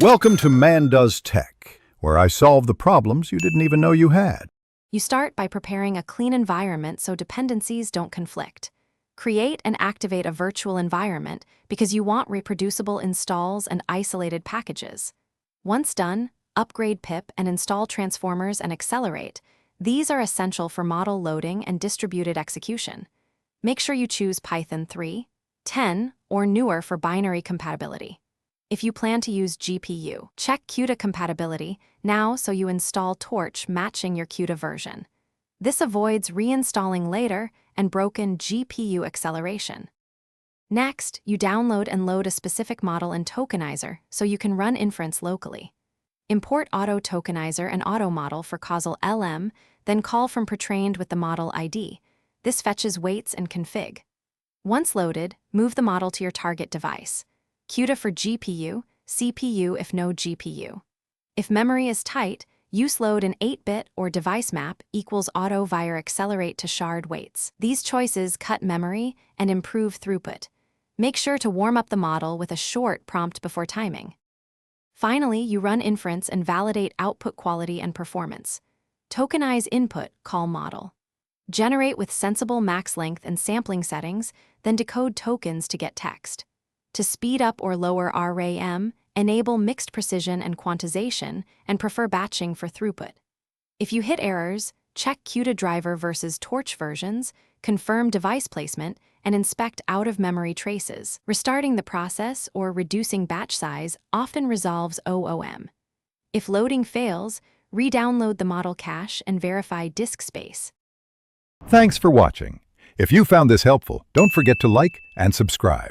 Welcome to Man Does Tech, where I solve the problems you didn't even know you had. You start by preparing a clean environment so dependencies don't conflict. Create and activate a virtual environment because you want reproducible installs and isolated packages. Once done, upgrade pip and install transformers and accelerate. These are essential for model loading and distributed execution. Make sure you choose Python 3, 10, or newer for binary compatibility. If you plan to use GPU, check CUDA compatibility now so you install Torch matching your CUDA version. This avoids reinstalling later and broken GPU acceleration. Next, you download and load a specific model and tokenizer so you can run inference locally. Import auto tokenizer and auto model for causal LM, then call from pretrained with the model ID. This fetches weights and config. Once loaded, move the model to your target device. CUDA for GPU, CPU if no GPU. If memory is tight, use load an 8-bit or device map equals auto via accelerate to shard weights. These choices cut memory and improve throughput. Make sure to warm up the model with a short prompt before timing. Finally, you run inference and validate output quality and performance. Tokenize input, call model. Generate with sensible max length and sampling settings, then decode tokens to get text. To speed up or lower RAM, enable mixed precision and quantization, and prefer batching for throughput. If you hit errors, check CUDA driver versus Torch versions, confirm device placement, and inspect out-of-memory traces. Restarting the process or reducing batch size often resolves OOM. If loading fails, re-download the model cache and verify disk space. Thanks for watching. If you found this helpful, don't forget to like and subscribe.